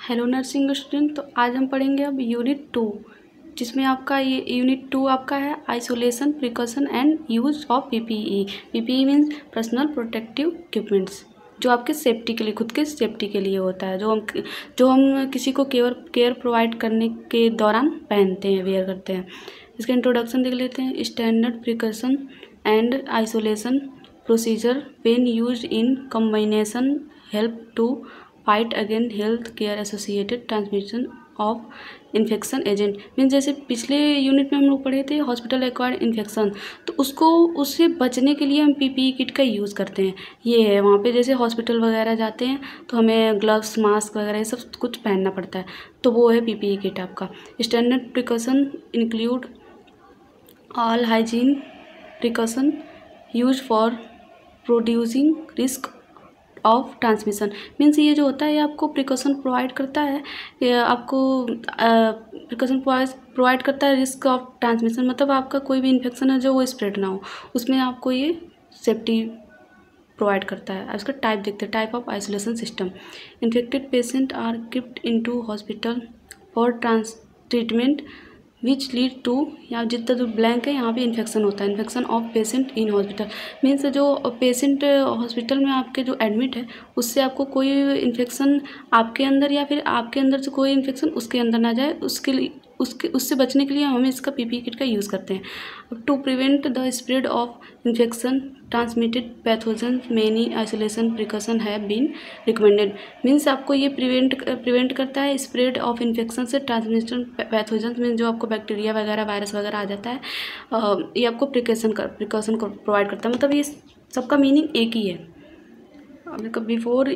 Hello nursing student. तो आज हम पढ़ेंगे अब यूनिट 2, जिसमें आपका ये यूनिट 2 आपका है isolation, precaution and use of PPE. PPE means personal protective equipments, जो आपके सेफ्टी के लिए, खुद के सेफ्टी के लिए होता है, जो हम किसी को केयर प्रोवाइड करने के दौरान पहनते हैं, वेयर करते हैं। इसका इंट्रोडक्शन देख लेते हैं। Standard precaution and isolation procedure when used in combination help to fight against health care associated transmission of infection agent. Means जैसे पिछले यूनिट में हम लोग पढ़े थे हॉस्पिटल एक्वायर्ड इन्फेक्शन, तो उससे बचने के लिए हम पीपीई किट का यूज़ करते हैं। ये है वहाँ पे, जैसे हॉस्पिटल वगैरह जाते हैं तो हमें ग्लव्स, मास्क वगैरह ये सब कुछ पहनना पड़ता है, तो वो है पीपीई किट आपका। Standard precaution include all hygiene precaution use for producing risk of transmission. Means ये जो होता है ये आपको प्रिकॉशन प्रोवाइड करता है, ये आपको प्रिकॉशन प्रोवाइड करता है रिस्क ऑफ ट्रांसमिशन, मतलब आपका कोई भी इन्फेक्शन है जो वो स्प्रेड ना हो, उसमें आपको ये सेफ्टी प्रोवाइड करता है। इसका टाइप देखते हैं। Type of isolation system. Infected patient are keeped into hospital for treatment which lead to, यहाँ जितना जो ब्लैंक है यहाँ पे इन्फेक्शन होता है। Infection of patient in hospital means जो पेशेंट हॉस्पिटल में आपके जो एडमिट है उससे आपको कोई इन्फेक्शन आपके अंदर या फिर आपके अंदर से कोई इन्फेक्शन उसके अंदर ना जाए, उससे बचने के लिए हम इसका पीपीई किट का यूज़ करते हैं। To prevent the spread of infection transmitted pathogen many isolation precaution have been recommended. Means आपको ये प्रिवेंट करता है स्प्रेड ऑफ इन्फेक्शन से ट्रांसमिशन पैथोजन, मीन्स जो आपको बैक्टीरिया वगैरह, वायरस वगैरह आ जाता है, ये आपको प्रिकॉशन को प्रोवाइड करता है। मतलब ये सबका मीनिंग एक ही है। अब before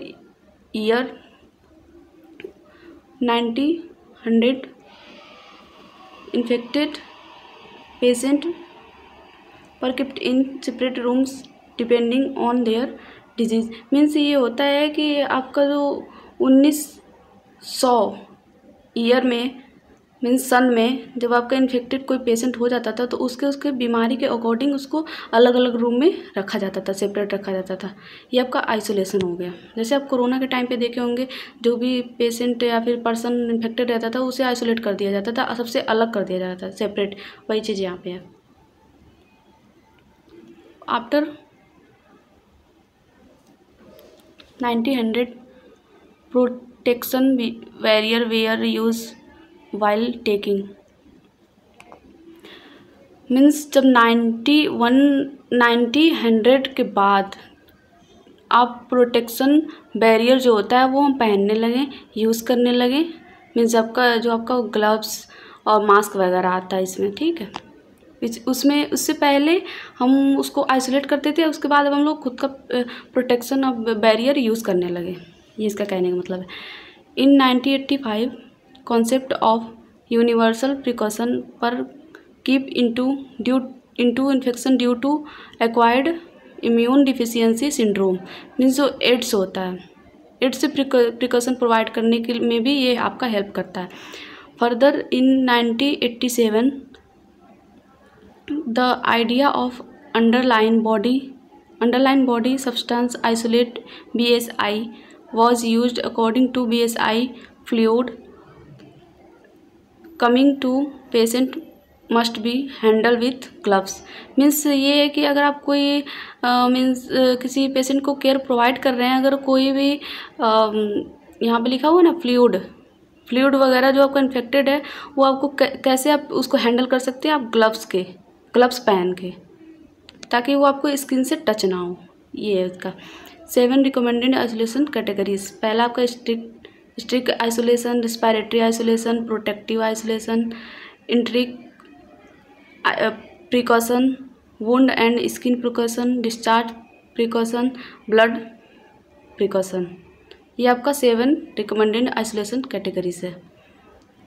year 100 infected patient were kept in separate rooms depending on their disease। Means ये होता है कि आपका जो 1900 ईयर में मीन्स सन में जब आपका इन्फेक्टेड कोई पेशेंट हो जाता था तो उसके बीमारी के अकॉर्डिंग उसको अलग अलग रूम में रखा जाता था, सेपरेट रखा जाता था। ये आपका आइसोलेशन हो गया। जैसे आप कोरोना के टाइम पे देखे होंगे, जो भी पेशेंट या फिर पर्सन इन्फेक्टेड रहता था उसे आइसोलेट कर दिया जाता था, सबसे अलग कर दिया जाता था, सेपरेट। वही चीज़ यहाँ पे है। After 1900 protection barrier were use while taking. Means जब 100 के बाद आप प्रोटेक्शन बैरियर जो होता है वो हम पहनने लगे, यूज़ करने लगे। मीन्स आपका ग्लव्स और मास्क वगैरह आता है इसमें, ठीक है। उससे पहले हम उसको आइसोलेट करते थे, उसके बाद अब हम लोग खुद का प्रोटेक्शन ऑफ बैरियर यूज़ करने लगे। ये इसका कहने का मतलब है। In 1985 concept of universal precaution पर keep into infection due to acquired immune deficiency syndrome. Means जो एड्स होता है, एड्स से प्रिकॉशन प्रोवाइड करने के में भी ये आपका हेल्प करता है। Further in 1987 the idea of underline body substance isolate BSI was used according to BSI fluid coming to patient must be handled with gloves। Means ये है कि अगर आप कोई मीन्स किसी पेशेंट को केयर प्रोवाइड कर रहे हैं, अगर कोई भी यहाँ पे लिखा हुआ ना फ्लूइड वगैरह जो आपका इन्फेक्टेड है वो आपको कैसे आप उसको हैंडल कर सकते हैं, आप ग्लव्स पहन के, ताकि वो आपको स्किन से टच ना हो। ये है उसका 7 रिकमेंडेड आइसोलेशन कैटेगरीज। पहला आपका strict isolation, respiratory isolation, protective isolation, enteric precaution, wound and skin precaution, discharge precaution, blood precaution. ये आपका 7 रिकमेंडेड आइसोलेशन कैटेगरीज है।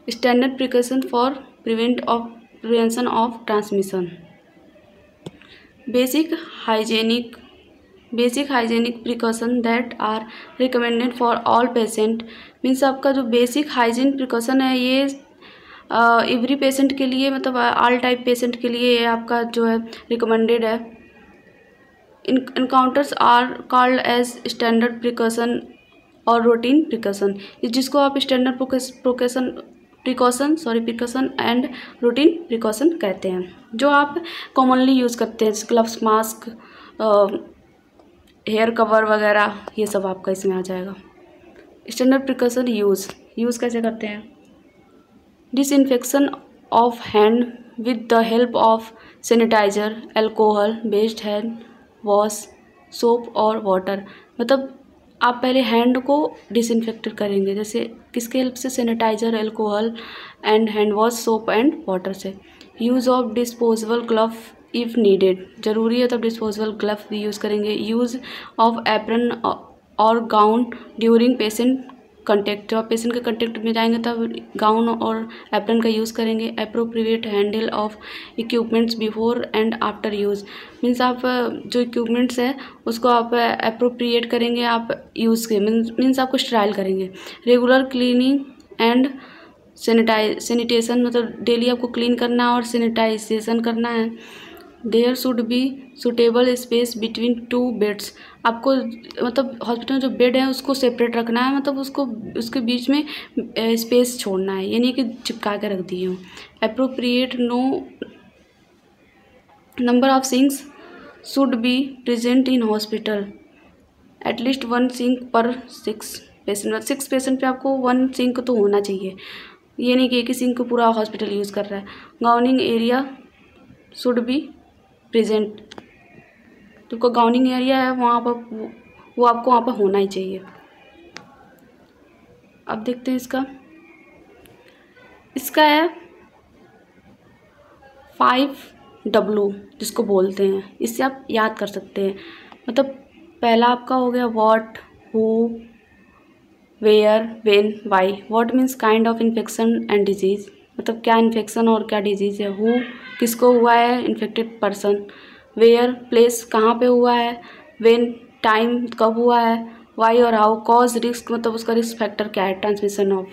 Standard precaution for prevention of transmission. Basic hygienic precaution that are recommended for all patient. Means आपका जो basic hygiene precaution है ये every patient के लिए, मतलब ऑल टाइप पेशेंट के लिए ये आपका जो है रिकमेंडेड है। encounters are called as standard precaution और रूटीन प्रिकॉशन, जिसको आप standard precaution and routine precaution कहते हैं, जो आप कॉमनली यूज़ करते हैं। ग्लव्स, मास्क, हेयर कवर वगैरह, ये सब आपका इसमें आ जाएगा। स्टैंडर्ड प्रिकॉशन यूज़ कैसे करते हैं? Disinfection of hand with the help of sanitiser, alcohol based hand wash, soap और वाटर। मतलब आप पहले हैंड को डिसइंफेक्ट करेंगे, जैसे किसके हेल्प से? Sanitiser, alcohol and hand wash, soap and water से। Use of disposable glove if needed, ज़रूरी है तब डिस्पोजेबल ग्लव भी यूज़ करेंगे। यूज़ ऑफ एप्रन और गाउन ड्यूरिंग पेशेंट कंटेक्ट, जब आप पेशेंट के कंटेक्ट में जाएंगे तब गाउन और एप्रन का यूज़ करेंगे। Appropriate handle of equipments before and after use, means आप जो इक्विपमेंट्स है उसको आप अप्रोप्रिएट करेंगे आप यूज़ के, मीन्स आपको स्टराइल करेंगे। रेगुलर क्लीनिंग एंड सैनिटेशन, मतलब डेली आपको क्लीन करना है और सैनिटाइजेशन करना है। There should be suitable space between two beds, आपको मतलब हॉस्पिटल में जो बेड है उसको सेपरेट रखना है, मतलब उसको उसके बीच में स्पेस छोड़ना है, ये नहीं कि चिपका के रख दिए हो। Appropriate no number of sinks should be present in hospital, at least 1 sink per 6 patient, 6 patient पे आपको 1 सिंक तो होना चाहिए, ये नहीं कि एक ही सिंक को पूरा हॉस्पिटल यूज़ कर रहा है। Gowning area should be present, तो गाउनिंग एरिया है वहाँ पर वो आपको वहाँ पर होना ही चाहिए। अब देखते हैं इसका है 5W जिसको बोलते हैं, इससे आप याद कर सकते हैं। मतलब पहला आपका हो गया what, who, where, when, why. What means kind of infection and disease, मतलब क्या इन्फेक्शन और क्या डिजीज़ है। हु किसको हुआ है? Infected person. वेयर प्लेस कहाँ पे हुआ है। व्हेन टाइम कब हुआ है। वाई और हाउ कॉज रिस्क, मतलब उसका रिस्क फैक्टर क्या है, transmission of.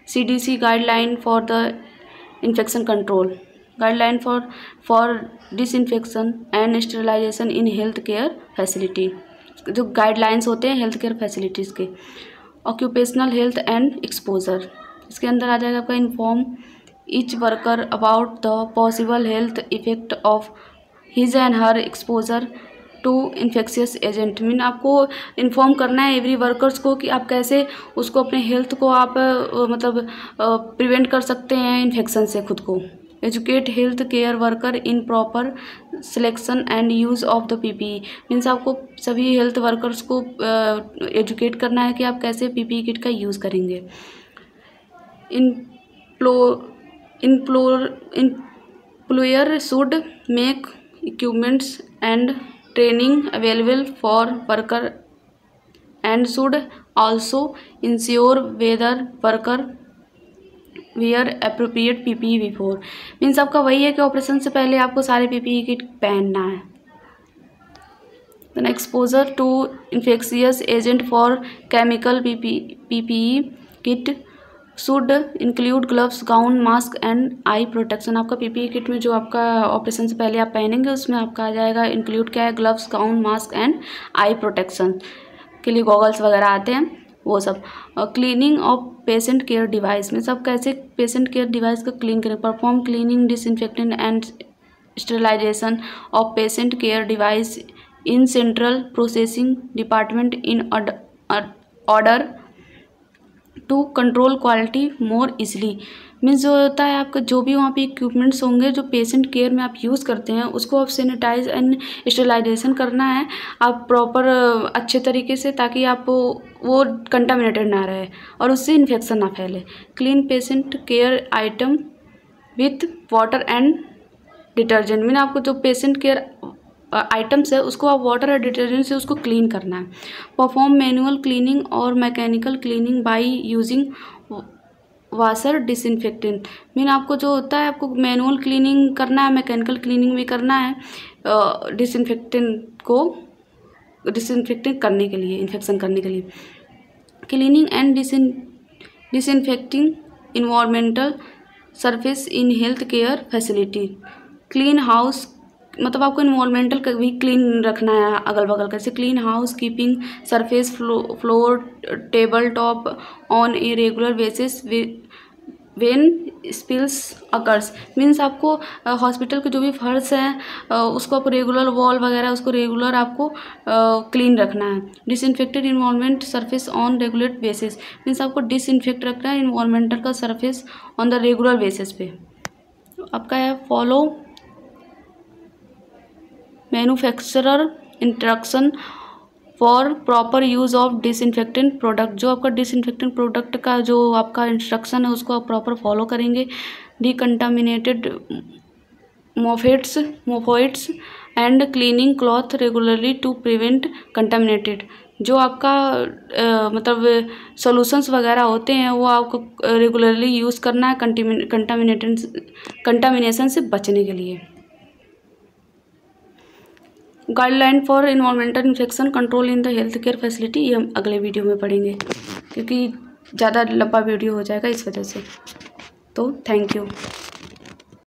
CDC guideline for the infection control, guideline for disinfection and sterilisation in health care facility, जो गाइडलाइंस होते हैं हेल्थ केयर फैसिलिटीज़ के। ऑक्यूपेशनल हेल्थ एंड एक्सपोजर, इसके अंदर आ जाएगा आपका inform each worker about the possible health effect of his and her exposure to infectious agent. Mean आपको इन्फॉर्म करना है एवरी वर्कर्स को कि आप कैसे उसको अपने हेल्थ को आप मतलब प्रिवेंट कर सकते हैं इन्फेक्शन से खुद को। Educate health care worker in proper selection and use of the PPE, means आपको सभी हेल्थ वर्कर्स को एजुकेट करना है कि आप कैसे PPE किट का यूज़ करेंगे। employer should make equipments and training available for worker and should also ensure whether worker wear appropriate PPE before, means आपका वही है कि ऑपरेशन से पहले आपको सारे PPE किट पहनना है। Then exposure to infectious agent for chemical PPE kit should include gloves, gown, mask and eye protection. आपका PPE किट में जो आपका ऑपरेशन से पहले आप पहनेंगे उसमें आपका आ जाएगा इंक्लूड क्या है, gloves, gown, mask and eye protection के लिए गॉगल्स वगैरह आते हैं वो सब। Cleaning of patient care device में सब कैसे पेशेंट केयर डिवाइस को क्लीन करें। Perform cleaning, disinfecting and sterilisation of patient care device in central processing department in order to control quality more easily, means जो होता है आपका जो भी वहाँ पे इक्विपमेंट्स होंगे जो पेशेंट केयर में आप यूज़ करते हैं उसको आप सैनिटाइज एंड स्टेरिलाइजेशन करना है आप प्रॉपर अच्छे तरीके से, ताकि आप वो कंटामिनेटेड ना रहे और उससे इन्फेक्शन ना फैले। Clean patient care item with water and detergent, mean आपको जो पेशेंट केयर आइटम्स है उसको आप वाटर और डिटर्जेंट से उसको क्लीन करना है। परफॉर्म मैनुअल क्लीनिंग और mechanical cleaning by using washer disinfectant, mean आपको जो होता है आपको मैनुअल क्लीनिंग करना है, मैकेनिकल क्लीनिंग भी करना है डिसइंफेक्टेंट को डिसइंफेक्टेंट करने के लिए, इन्फेक्शन करने के लिए। Cleaning and disinfecting environmental surface in health care facility, clean house मतलब आपको इन्वायरमेंटल भी क्लीन रखना है अगल बगल का, जैसे clean house keeping surface floor table top on a regular basis when spills occurs. Means आपको हॉस्पिटल के जो भी फर्श हैं उसको आपको रेगुलर वॉल वगैरह उसको रेगुलर आपको क्लीन रखना है। Disinfected environment surface on regular basis, means आपको डिसइंफेक्ट रखना है इन्वायरमेंटल का surface on the regular basis पे। आपका है follow manufacturer instruction for proper use of disinfectant product. जो आपका डिसइंफेक्टेंट प्रोडक्ट का जो आपका इंस्ट्रक्शन है उसको आप प्रॉपर फॉलो करेंगे। Decontaminated fomites and cleaning cloth regularly to prevent contaminated. जो आपका मतलब सॉल्यूशंस वगैरह होते हैं वो आपको रेगुलरली यूज़ करना है कंटामिनेशन से बचने के लिए। Guideline for environmental infection control in the health care facility, ये हम अगले वीडियो में पढ़ेंगे क्योंकि ज़्यादा लंबा वीडियो हो जाएगा इस वजह से। तो थैंक यू।